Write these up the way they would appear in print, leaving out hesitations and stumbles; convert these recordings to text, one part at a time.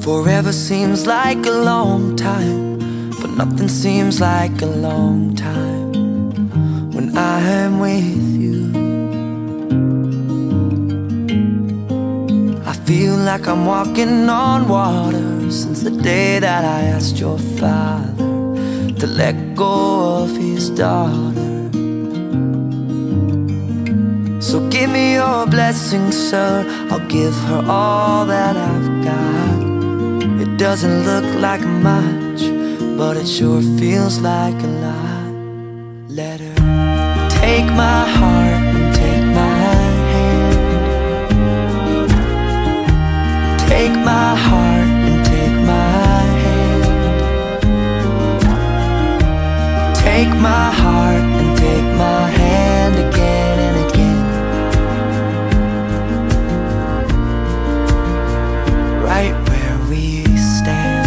Forever seems like a long time, but nothing seems like a long time when I am with you. I feel like I'm walking on water since the day that I asked your father to let go of his daughter. So give me your blessing, sir, I'll give her all that I've got. It doesn't look like much, but it sure feels like a lot. Let her take my heart and take my hand. Take my heart and take my hand. Take my heart and take my hand again and again. Right where we stand.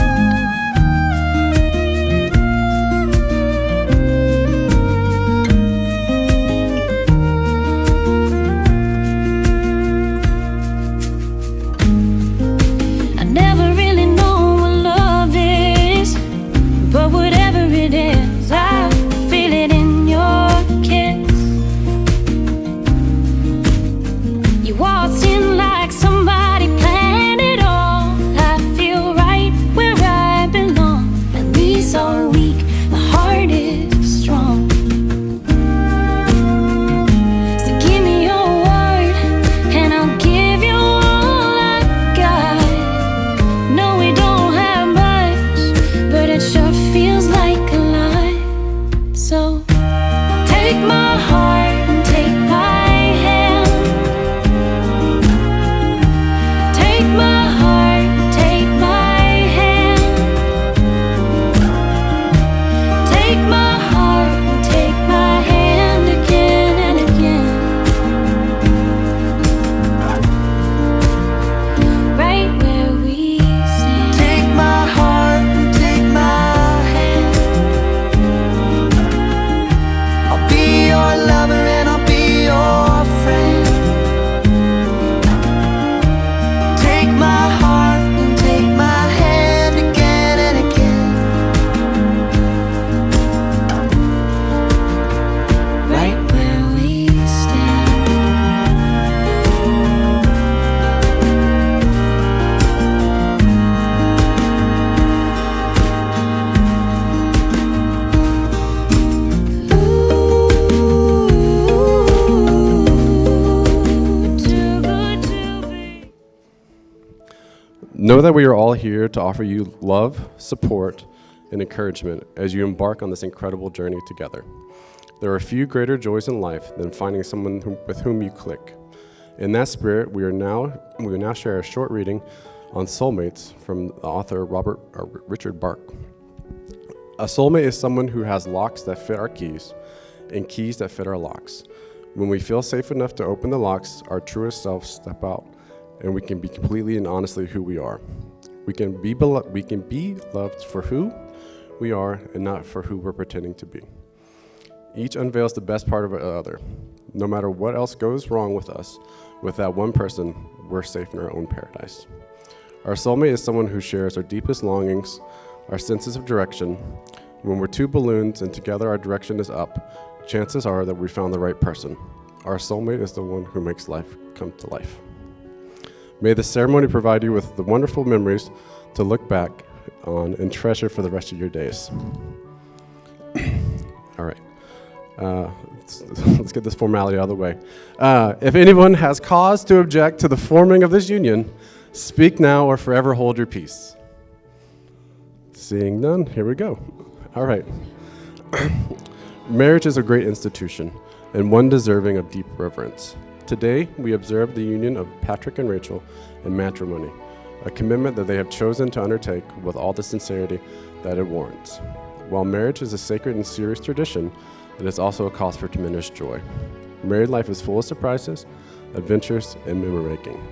I never really know what love is, but whatever it is, I feel it in your kiss. You waltzed in like somebody planned it all. I feel right where I belong. My knees are weak, my heart is strong. So give me your word and I'll give you all I got. No, we don't have much, but it sure feels like a lot. So take my heart and take my hand. Take my heart, take my hand. Take my heart and take my hand again and again. Right where we stand. Take my heart and take my hand. I'll be your lover and I'll be your friend. Take my heart and take my hand again and again. Right where we stand. Ooh, too good to be. Know that we are all here to offer you love, support, and encouragement as you embark on this incredible journey together. There are few greater joys in life than finding someone with whom you click. In that spirit, we will now share a short reading on soulmates from the author Richard Bach. A soulmate is someone who has locks that fit our keys and keys that fit our locks. When we feel safe enough to open the locks, our truest selves step out, and we can be completely and honestly who we are. We can be loved for who we are and not for who we're pretending to be. Each unveils the best part of the other. No matter what else goes wrong with us, with that one person, we're safe in our own paradise. Our soulmate is someone who shares our deepest longings, our senses of direction. When we're two balloons and together our direction is up, chances are that we found the right person. Our soulmate is the one who makes life come to life. May the ceremony provide you with the wonderful memories to look back on and treasure for the rest of your days. All right. Let's get this formality out of the way. If anyone has cause to object to the forming of this union, speak now or forever hold your peace. Seeing none, here we go. All right. Marriage is a great institution and one deserving of deep reverence. Today, we observe the union of Patrick and Rachel in matrimony, a commitment that they have chosen to undertake with all the sincerity that it warrants. While marriage is a sacred and serious tradition, it is also a cause for tremendous joy. Married life is full of surprises, adventures, and memory-making,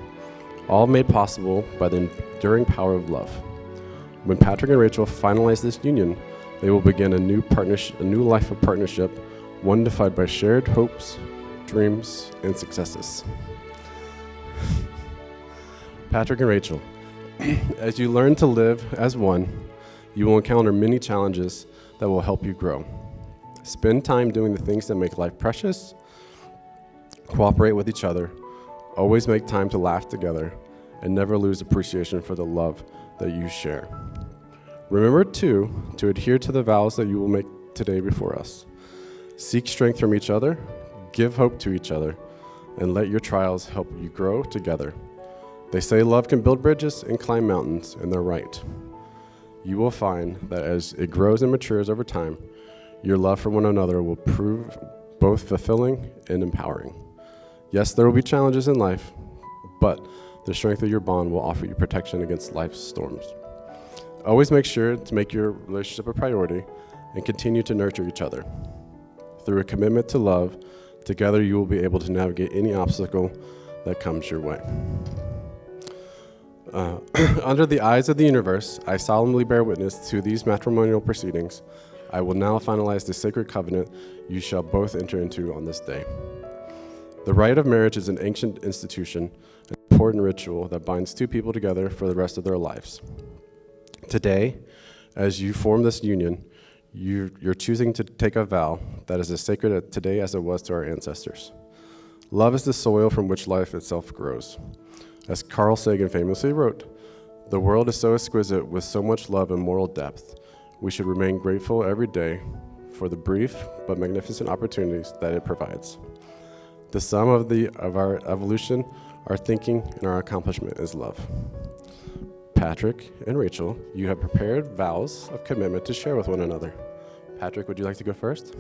all made possible by the enduring power of love. When Patrick and Rachel finalize this union, they will begin a new life of partnership, one defined by shared hopes, dreams, and successes. Patrick and Rachel, As you learn to live as one, you will encounter many challenges that will help you grow. Spend time doing the things that make life precious. Cooperate with each other. Always make time to laugh together, and never lose appreciation for the love that you share. Remember, too, to adhere to the vows that you will make today before us. Seek strength from each other, give hope to each other, and let your trials help you grow together. They say love can build bridges and climb mountains, and they're right. You will find that as it grows and matures over time, your love for one another will prove both fulfilling and empowering. Yes, there will be challenges in life, but the strength of your bond will offer you protection against life's storms. Always make sure to make your relationship a priority and continue to nurture each other. Through a commitment to love, together you will be able to navigate any obstacle that comes your way. Under the eyes of the universe, I solemnly bear witness to these matrimonial proceedings. I will now finalize the sacred covenant you shall both enter into on this day. The rite of marriage is an ancient institution, an important ritual that binds two people together for the rest of their lives. Today, as you form this union, you're choosing to take a vow that is as sacred today as it was to our ancestors. Love is the soil from which life itself grows. As Carl Sagan famously wrote, "The world is so exquisite with so much love and moral depth. We should remain grateful every day for the brief but magnificent opportunities that it provides. The sum of our evolution, our thinking, and our accomplishment is love." Patrick and Rachel, you have prepared vows of commitment to share with one another. Patrick, would you like to go first?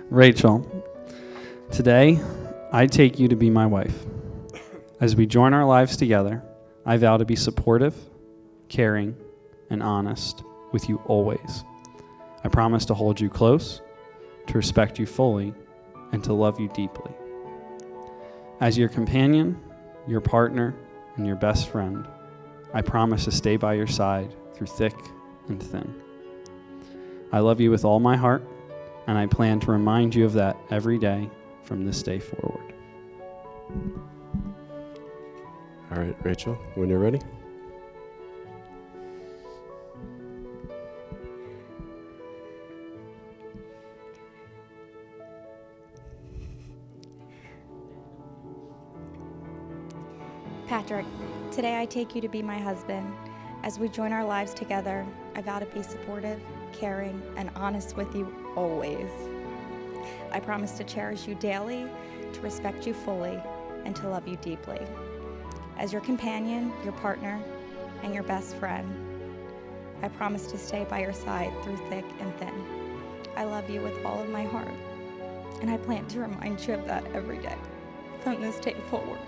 Rachel, today I take you to be my wife. As we join our lives together, I vow to be supportive, caring, and honest with you always. I promise to hold you close, to respect you fully, and to love you deeply. As your companion, your partner, and your best friend, I promise to stay by your side through thick and thin. I love you with all my heart, and I plan to remind you of that every day from this day forward. All right, Rachel, when you're ready. Patrick, today I take you to be my husband. As we join our lives together, I vow to be supportive, caring, and honest with you always. I promise to cherish you daily, to respect you fully, and to love you deeply. As your companion, your partner, and your best friend, I promise to stay by your side through thick and thin. I love you with all of my heart, and I plan to remind you of that every day from this day forward.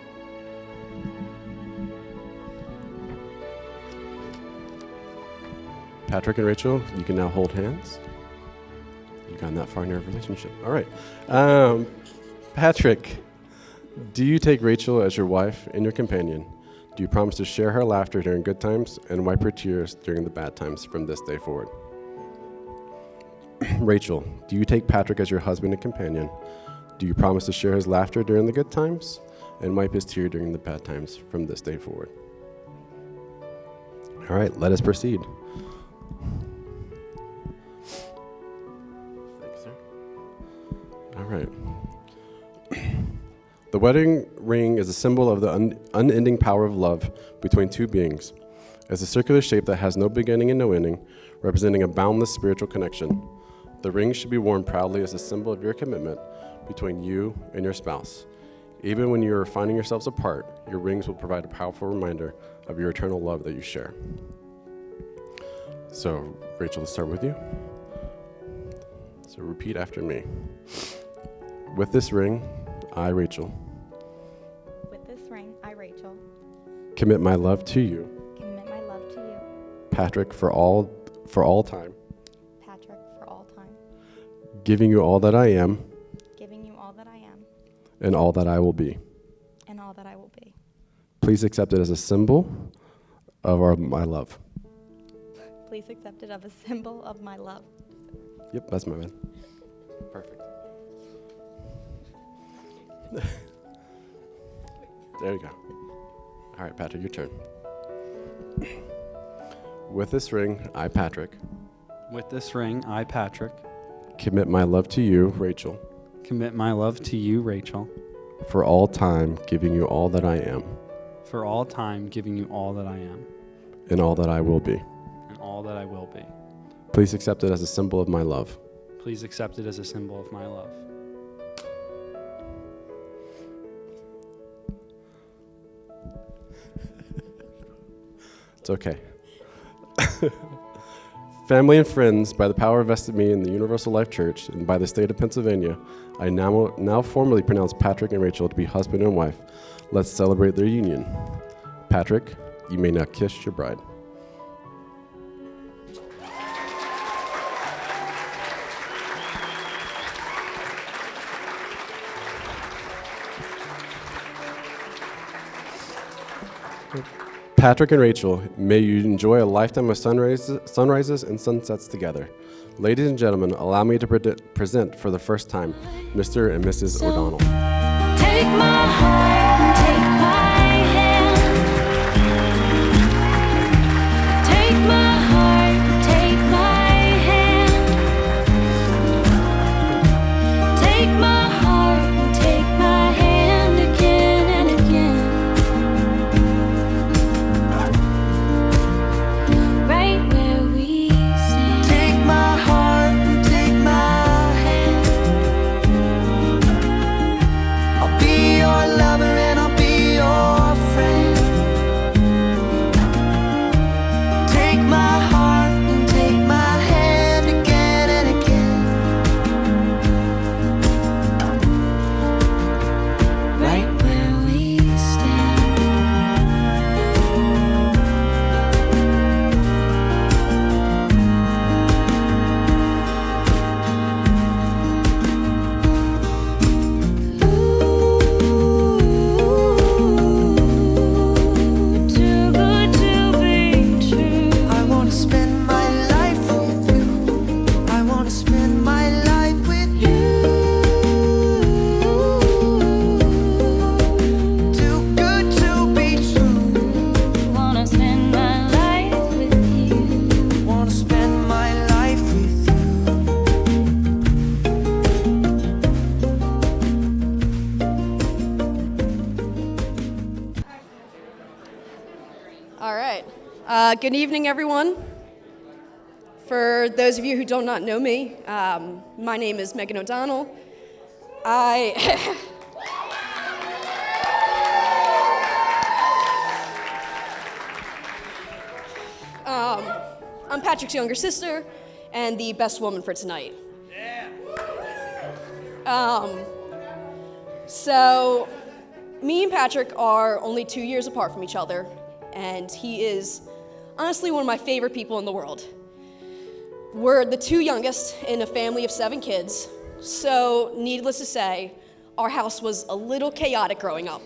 Patrick and Rachel, you can now hold hands. You've gotten that far in your relationship. All right. Patrick, do you take Rachel as your wife and your companion? Do you promise to share her laughter during good times and wipe her tears during the bad times from this day forward? Rachel, do you take Patrick as your husband and companion? Do you promise to share his laughter during the good times and wipe his tear during the bad times from this day forward? All right, let us proceed. Thanks, sir. All right. The wedding ring is a symbol of the unending power of love between two beings. As a circular shape that has no beginning and no ending, representing a boundless spiritual connection, the ring should be worn proudly as a symbol of your commitment between you and your spouse. Even when you are finding yourselves apart, your rings will provide a powerful reminder of your eternal love that you share. So, Rachel, let's start with you. So repeat after me. With this ring, I, Rachel, With this ring, I, Rachel, commit my love to you, commit my love to you, Patrick, for all time, Patrick, for all time, giving you all that I am giving you all that I am and all that I will be. and all that I will be. Please accept it as a symbol of my love. Please accept it as a symbol of my love. Yep, that's my man. Perfect. There you go. All right, Patrick, your turn. With this ring, I, Patrick, With this ring, I, Patrick, commit my love to you, Rachel, commit my love to you, Rachel, for all time, giving you all that I am for all time giving you all that I am and all that I will be. and all that I will be. Please accept it as a symbol of my love. Please accept it as a symbol of my love. It's okay. Family and friends, by the power vested in me in the Universal Life Church and by the state of Pennsylvania, I now formally pronounce Patrick and Rachel to be husband and wife. Let's celebrate their union. Patrick, you may now kiss your bride. Patrick and Rachel, may you enjoy a lifetime of sunrises and sunsets together. Ladies and gentlemen, allow me to present for the first time Mr. and Mrs. O'Donnell. Take my heart and take my hand. Take my heart and take my hand. Take my heart and take my hand again and again. Right where we stand. Take my heart and take my hand. I'll be your lover and I'll be your friend. Take my heart and take my hand again and again. Right where we stand. Ooh, too good to be true. I wanna spend my life with you. I wanna spend my life with you. Too good to be true. Wanna spend my life with you. Wanna spend my life with you. All right. Good evening, everyone. For those of you who do not know me, my name is Megan O'Donnell. I'm Patrick's younger sister and the best woman for tonight. So, me and Patrick are only 2 years apart from each other, and he is honestly one of my favorite people in the world. We're the two youngest in a family of 7 kids, so needless to say, our house was a little chaotic growing up.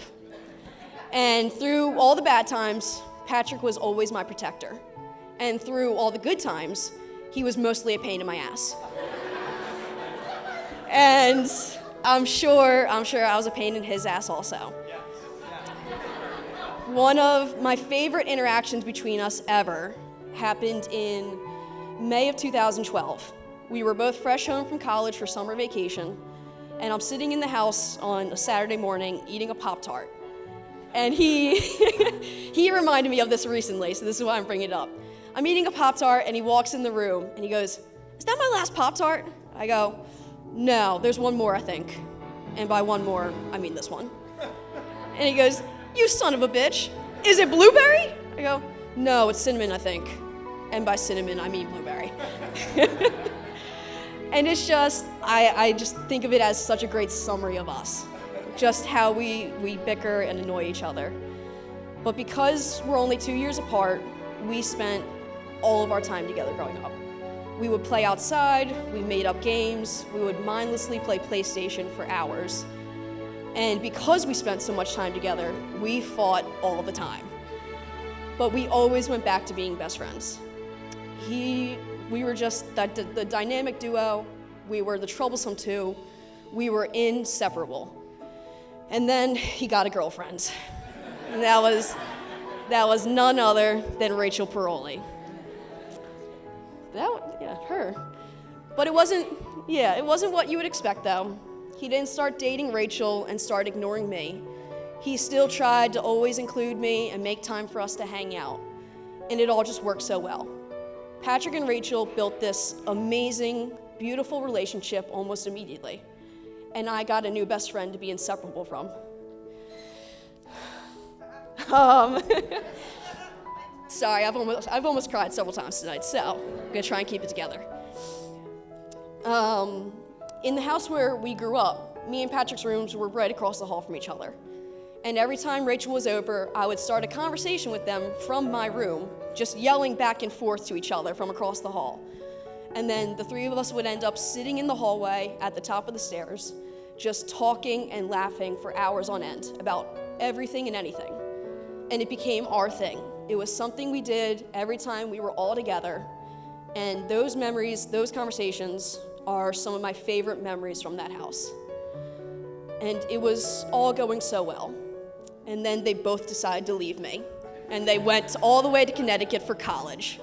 And through all the bad times, Patrick was always my protector. And through all the good times, he was mostly a pain in my ass. And I'm sure I was a pain in his ass also. One of my favorite interactions between us ever happened in May of 2012. We were both fresh home from college for summer vacation, and I'm sitting in the house on a Saturday morning eating a Pop-Tart. And he reminded me of this recently, so this is why I'm bringing it up. I'm eating a Pop-Tart, and he walks in the room, and he goes, "Is that my last Pop-Tart?" I go, "No, there's one more, I think." And by one more, I mean this one. And he goes, "You son of a bitch, is it blueberry?" I go, "No, it's cinnamon, I think." And by cinnamon, I mean blueberry. And it's just, I just think of it as such a great summary of us. Just how we bicker and annoy each other. But because we're only 2 years apart, we spent all of our time together growing up. We would play outside, we made up games, we would mindlessly play PlayStation for hours. And because we spent so much time together, we fought all the time. But we always went back to being best friends. We were just the dynamic duo, we were the troublesome two, we were inseparable. And then he got a girlfriend. And that was none other than Rachel Paroli. Her. But it wasn't what you would expect though. He didn't start dating Rachel and start ignoring me. He still tried to always include me and make time for us to hang out. And it all just worked so well. Patrick and Rachel built this amazing, beautiful relationship almost immediately. And I got a new best friend to be inseparable from. Sorry, I've almost cried several times tonight, so I'm gonna try and keep it together. In the house where we grew up, me and Patrick's rooms were right across the hall from each other. And every time Rachel was over, I would start a conversation with them from my room, just yelling back and forth to each other from across the hall. And then the three of us would end up sitting in the hallway at the top of the stairs, just talking and laughing for hours on end about everything and anything. And it became our thing. It was something we did every time we were all together. And those memories, those conversations are some of my favorite memories from that house. And it was all going so well. And then they both decided to leave me. And they went all the way to Connecticut for college.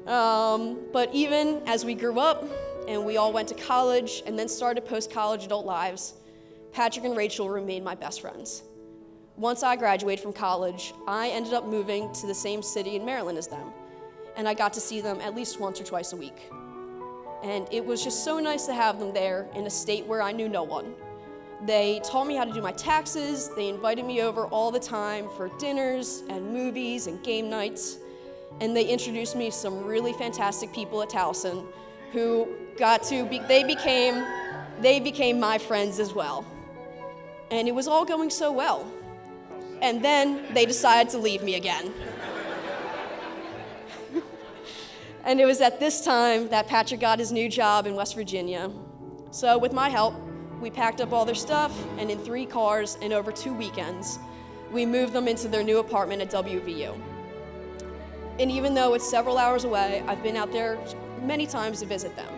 But even as we grew up and we all went to college and then started post-college adult lives, Patrick and Rachel remained my best friends. Once I graduated from college, I ended up moving to the same city in Maryland as them. And I got to see them at least once or twice a week. And it was just so nice to have them there in a state where I knew no one. They taught me how to do my taxes. They invited me over all the time for dinners and movies and game nights. And they introduced me to some really fantastic people at Towson who they became my friends as well. And it was all going so well. And then they decided to leave me again. And it was at this time that Patrick got his new job in West Virginia. So with my help, we packed up all their stuff, and in 3 cars and over 2 weekends, we moved them into their new apartment at WVU. And even though it's several hours away, I've been out there many times to visit them.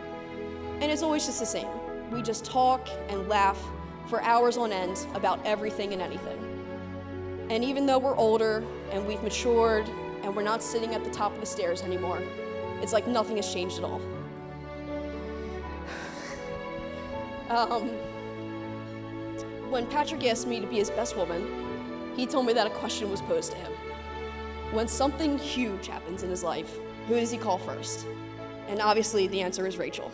And it's always just the same. We just talk and laugh for hours on end about everything and anything. And even though we're older and we've matured and we're not sitting at the top of the stairs anymore, it's like nothing has changed at all. When Patrick asked me to be his best woman, he told me that a question was posed to him. When something huge happens in his life, who does he call first? And obviously the answer is Rachel.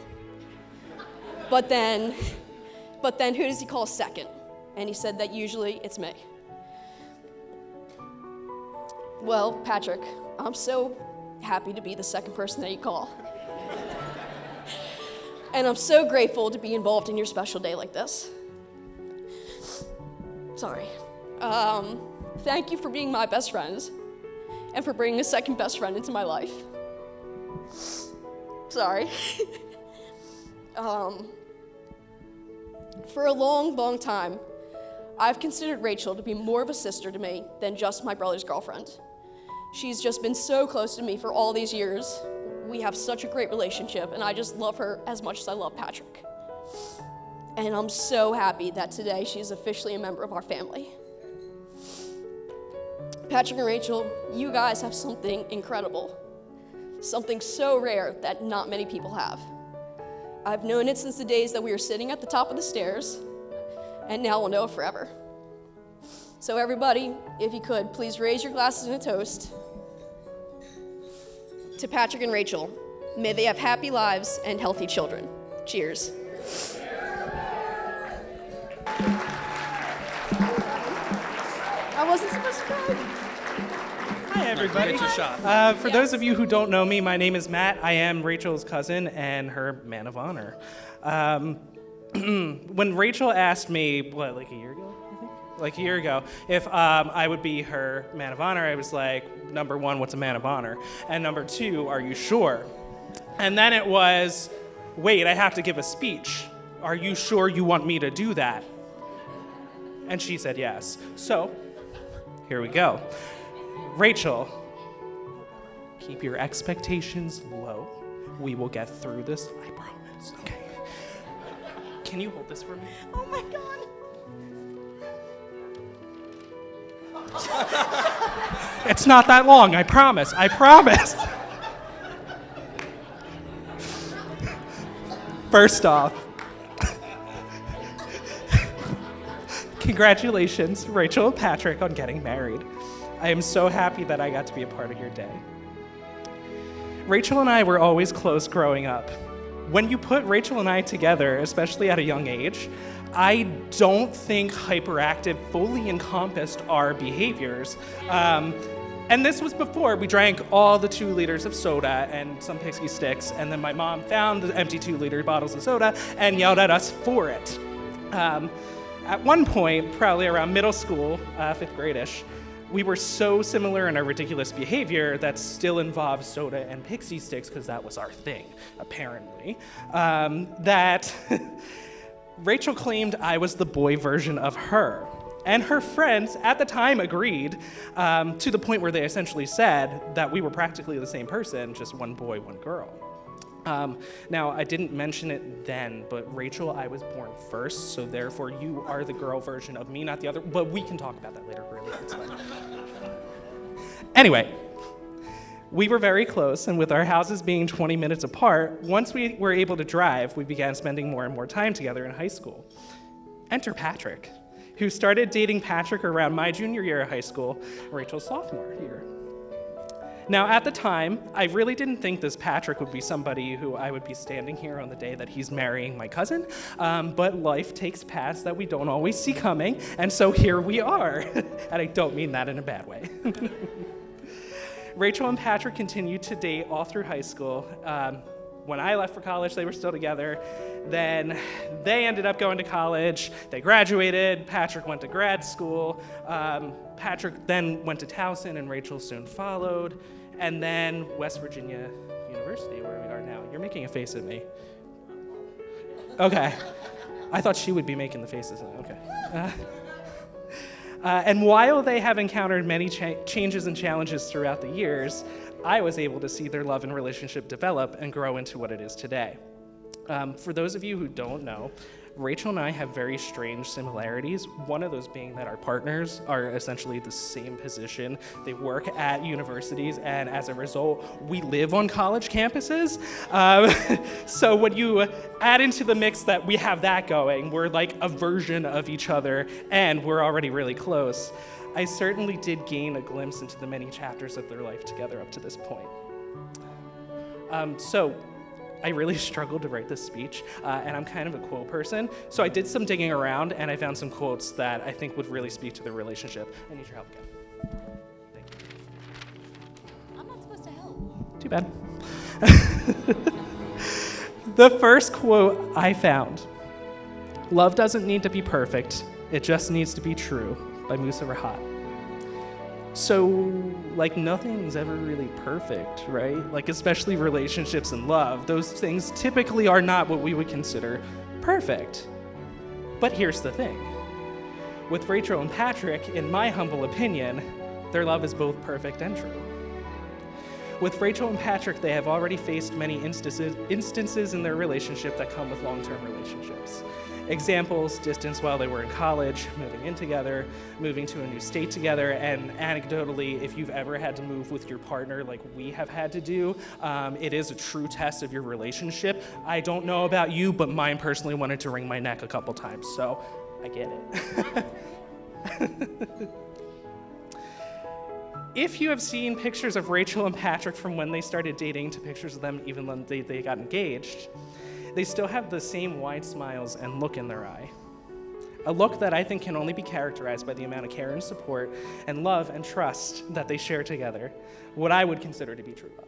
But then who does he call second? And he said that usually it's me. Well, Patrick, I'm so happy to be the second person that you call. And I'm so grateful to be involved in your special day like this. Sorry. Thank you for being my best friend and for bringing a second best friend into my life. Sorry. For a long, long time, I've considered Rachel to be more of a sister to me than just my brother's girlfriend. She's just been so close to me for all these years. We have such a great relationship, and I just love her as much as I love Patrick. And I'm so happy that today she's officially a member of our family. Patrick and Rachel, you guys have something incredible, something so rare that not many people have. I've known it since the days that we were sitting at the top of the stairs, and now we'll know it forever. So everybody, if you could, please raise your glasses in a toast to Patrick and Rachel. May they have happy lives and healthy children. Cheers. I wasn't supposed to cry. Hi, everybody. Get your shot. For those of you who don't know me, my name is Matt. I am Rachel's cousin and her man of honor. When Rachel asked me, like a year ago? Like a year ago, if I would be her man of honor, I was like, number 1, what's a man of honor? And number 2, are you sure? And then it was, wait, I have to give a speech. Are you sure you want me to do that? And she said yes. So, here we go. Rachel, keep your expectations low. We will get through this, I promise, okay? can you hold this for me? Oh my God. It's not that long, I promise. I promise. First off, congratulations, Rachel and Patrick, on getting married. I am so happy that I got to be a part of your day. Rachel and I were always close growing up. When you put Rachel and I together, especially at a young age, I don't think hyperactive fully encompassed our behaviors. And this was before we drank all the 2 liters of soda and some Pixie Sticks, and then my mom found the empty 2-liter bottles of soda and yelled at us for it. At one point, probably around middle school, 5th grade-ish, we were so similar in our ridiculous behavior that still involved soda and Pixie Sticks, because that was our thing, apparently, that Rachel claimed I was the boy version of her. And her friends at the time agreed, to the point where they essentially said that we were practically the same person, just one boy, one girl. Now, I didn't mention it then, but Rachel, I was born first, so therefore you are the girl version of me, not the other, but we can talk about that later, really, it's fine. Anyway, we were very close, and with our houses being 20 minutes apart, once we were able to drive, we began spending more and more time together in high school. Enter Patrick, who started dating Patrick around my junior year of high school, Rachel's sophomore year. Now, at the time, I really didn't think this Patrick would be somebody who I would be standing here on the day that he's marrying my cousin, but life takes paths that we don't always see coming, and so here we are. And I don't mean that in a bad way. Rachel and Patrick continued to date all through high school. When I left for college, they were still together. Then they ended up going to college. They graduated. Patrick went to grad school. Patrick then went to Towson, and Rachel soon followed. And then West Virginia University, where we are now. You're making a face at me. Okay. I thought she would be making the faces. Okay. And while they have encountered many changes and challenges throughout the years, I was able to see their love and relationship develop and grow into what it is today. For those of you who don't know, Rachel and I have very strange similarities, one of those being that our partners are essentially the same position. They work at universities, and as a result, we live on college campuses. So when you add into the mix that we have that going, we're like a version of each other, and we're already really close. I certainly did gain a glimpse into the many chapters of their life together up to this point. So I really struggled to write this speech, and I'm kind of a quote person, so I did some digging around, and I found some quotes that I think would really speak to their relationship. I need your help again. Thank you. I'm not supposed to help. Too bad. The first quote I found, "Love doesn't need to be perfect, it just needs to be true," by Musa Rahat. So, like, nothing's ever really perfect, right? Like, especially relationships and love. Those things typically are not what we would consider perfect. But here's the thing. With Rachel and Patrick, in my humble opinion, their love is both perfect and true. With Rachel and Patrick, they have already faced many instances in their relationship that come with long-term relationships. Examples: distance while they were in college, moving in together, moving to a new state together, and anecdotally, if you've ever had to move with your partner like we have had to do, it is a true test of your relationship. I don't know about you, but mine personally wanted to wring my neck a couple times, so I get it. If you have seen pictures of Rachel and Patrick from when they started dating to pictures of them even when they got engaged, they still have the same wide smiles and look in their eye. A look that I think can only be characterized by the amount of care and support and love and trust that they share together, what I would consider to be true love.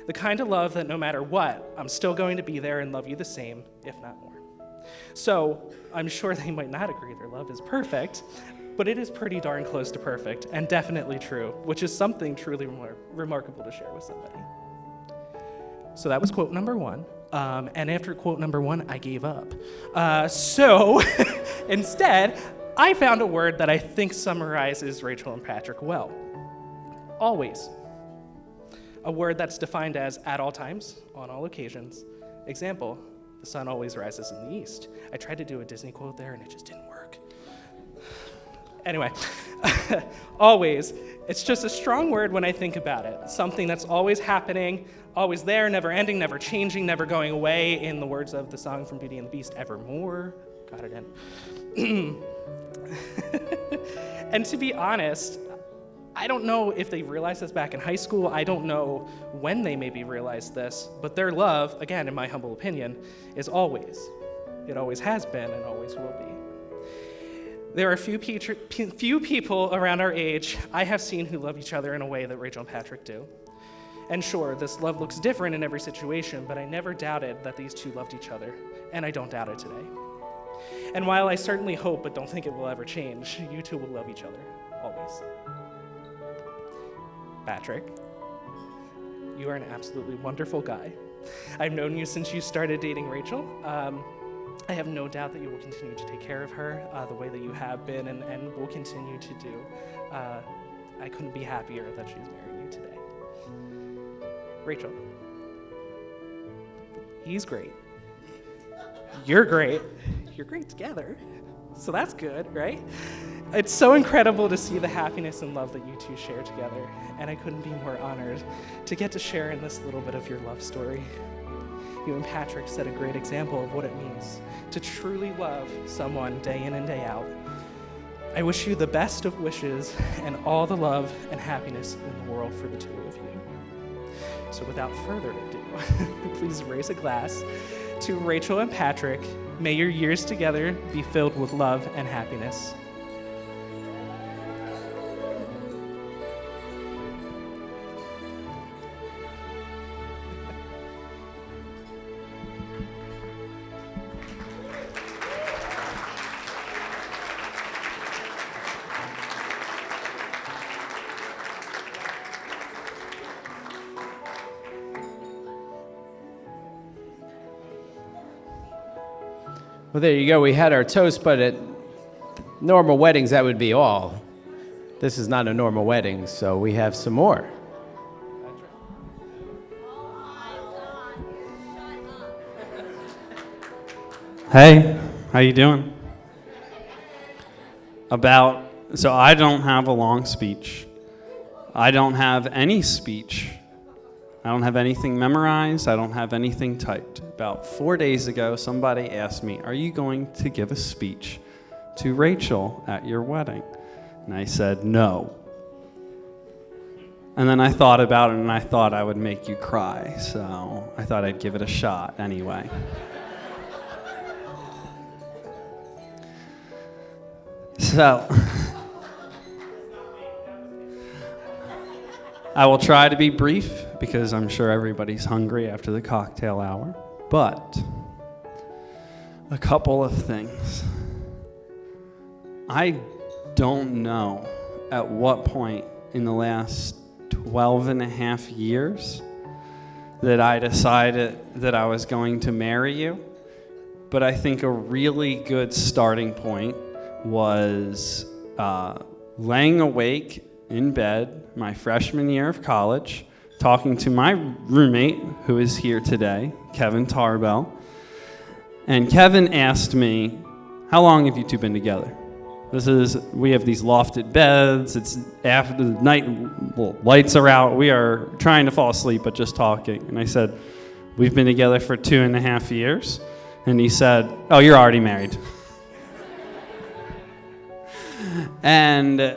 The kind of love that no matter what, I'm still going to be there and love you the same, if not more. So, I'm sure they might not agree their love is perfect, but it is pretty darn close to perfect and definitely true, which is something truly remarkable to share with somebody. So that was quote number one. And after quote number one, I gave up. So instead, I found a word that I think summarizes Rachel and Patrick well. Always. A word that's defined as at all times, on all occasions. Example, The sun always rises in the east. I tried to do a Disney quote there and it just didn't work. Anyway, always, it's just a strong word when I think about it. Something that's always happening, always there, never ending, never changing, never going away, in the words of the song from Beauty and the Beast, evermore. Got it in. And to be honest, I don't know if they realized this back in high school. I don't know when they maybe realized this, but their love, again, in my humble opinion, is always. It always has been and always will be. There are few people around our age I have seen who love each other in a way that Rachel and Patrick do. And sure, this love looks different in every situation, but I never doubted that these two loved each other, and I don't doubt it today. And while I certainly hope but don't think it will ever change, you two will love each other, always. Patrick, you are an absolutely wonderful guy. I've known you since you started dating Rachel. I have no doubt that you will continue to take care of her the way that you have been and will continue to do. I couldn't be happier that she's marrying you today. Rachel, he's great. You're great. You're great together. So that's good, right? It's so incredible to see the happiness and love that you two share together, and I couldn't be more honored to get to share in this little bit of your love story. You and Patrick set a great example of what it means to truly love someone day in and day out. I wish you the best of wishes and all the love and happiness in the world for the two of you. So without further ado, please raise a glass to Rachel and Patrick. May your years together be filled with love and happiness. Well, there you go. We had our toast, but at normal weddings, that would be all. This is not a normal wedding, so we have some more. Hey, how you doing? So I don't have a long speech. I don't have any speech. I don't have anything memorized. I don't have anything typed. About 4 days ago, somebody asked me, "Are you going to give a speech to Rachel at your wedding?" And I said, "No." And then I thought about it, and I thought I would make you cry, so I thought I'd give it a shot anyway. So, I will try to be brief because I'm sure everybody's hungry after the cocktail hour. But, a couple of things. I don't know at what point in the last 12 and a half years that I decided that I was going to marry you. But I think a really good starting point was laying awake in bed my freshman year of college, talking to my roommate, who is here today, Kevin Tarbell. And Kevin asked me, "How long have you two been together?" We have these lofted beds, it's after the night, lights are out, we are trying to fall asleep, but just talking. And I said, "We've been together for 2.5 years. And he said, "Oh, you're already married." And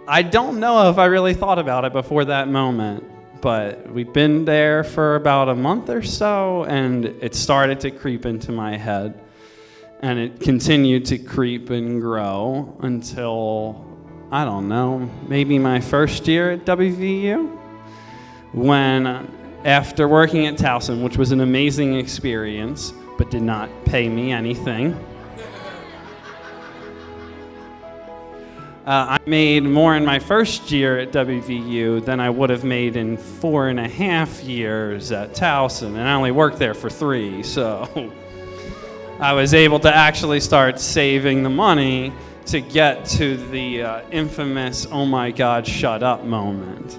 I don't know if I really thought about it before that moment, but we've been there for about a month or so, and it started to creep into my head. And it continued to creep and grow until, I don't know, maybe my first year at WVU, when after working at Towson, which was an amazing experience, but did not pay me anything, I made more in my first year at WVU than I would have made in 4.5 years at Towson, and I only worked there for 3, so I was able to actually start saving the money to get to the infamous "oh my God, shut up" moment.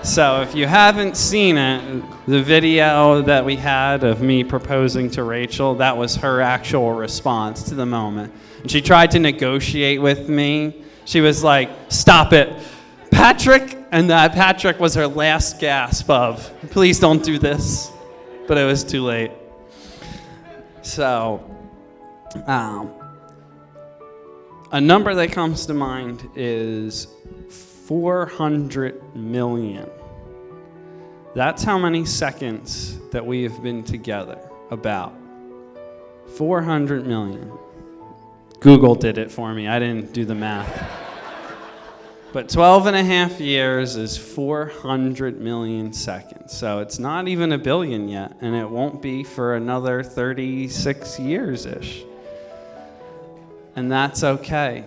So if you haven't seen it, the video that we had of me proposing to Rachel, that was her actual response to the moment. And she tried to negotiate with me. She was like, "Stop it, Patrick." And that Patrick was her last gasp of, "Please don't do this." But it was too late. So, a number that comes to mind is 400 million. That's how many seconds that we have been together, about 400 million. Google did it for me, I didn't do the math. But 12 and a half years is 400 million seconds. So it's not even a billion yet, and it won't be for another 36 years-ish. And that's okay,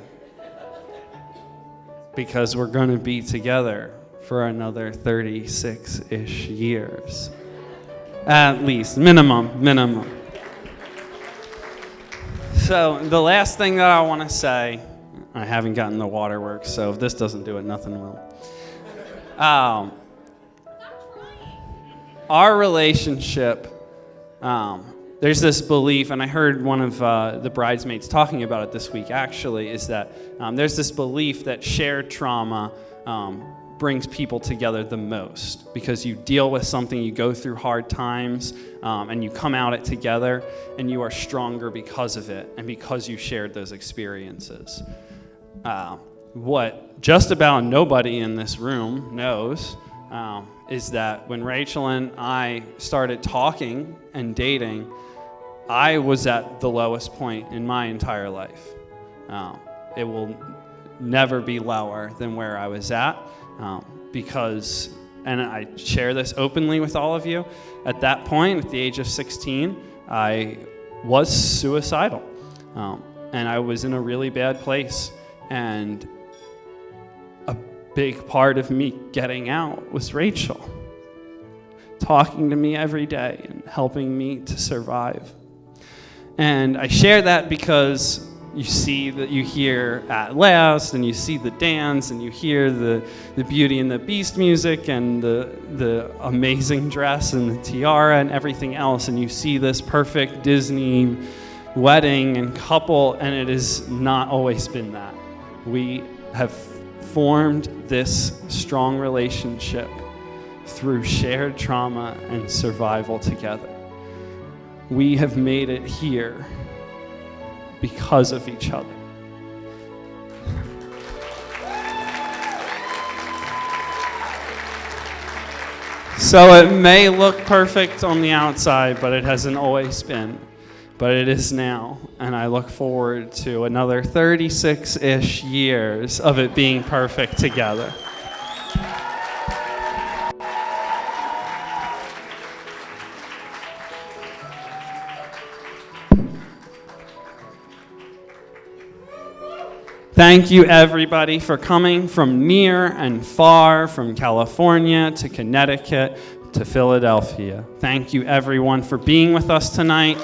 because we're going to be together for another 36-ish years. At least, minimum. So the last thing that I want to say, I haven't gotten the waterworks, so if this doesn't do it, nothing will. Our relationship, there's this belief, and I heard one of the bridesmaids talking about it this week actually, is that there's this belief that shared trauma brings people together the most, because you deal with something, you go through hard times, and you come out it together, and you are stronger because of it, and because you shared those experiences. What just about nobody in this room knows is that when Rachel and I started talking and dating, I was at the lowest point in my entire life. It will never be lower than where I was at, because, and I share this openly with all of you, at that point, at the age of 16, I was suicidal, and I was in a really bad place, and a big part of me getting out was Rachel, talking to me every day and helping me to survive. And I share that because you see that you hear At Last, and you see the dance, and you hear the Beauty and the Beast music, and the amazing dress, and the tiara, and everything else, and you see this perfect Disney wedding and couple, and it has not always been that. We have formed this strong relationship through shared trauma and survival together. We have made it here because of each other. So it may look perfect on the outside, but it hasn't always been. But it is now, and I look forward to another 36-ish years of it being perfect together. Thank you, everybody, for coming from near and far, from California to Connecticut to Philadelphia. Thank you, everyone, for being with us tonight.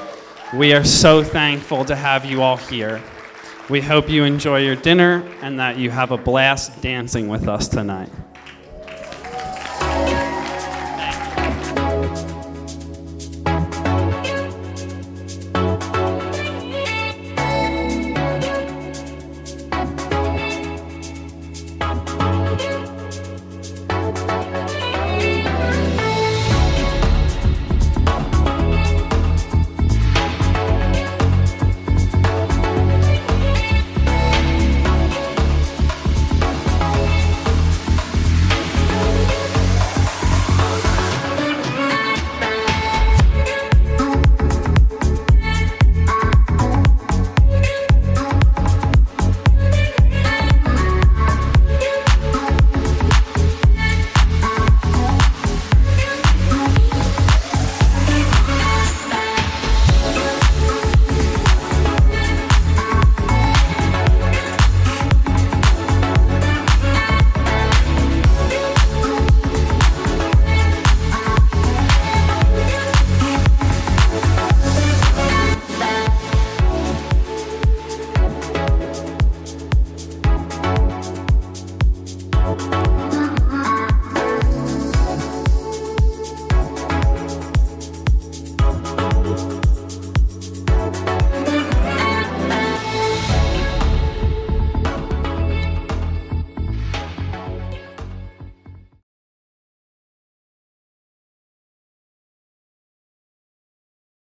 We are so thankful to have you all here. We hope you enjoy your dinner and that you have a blast dancing with us tonight.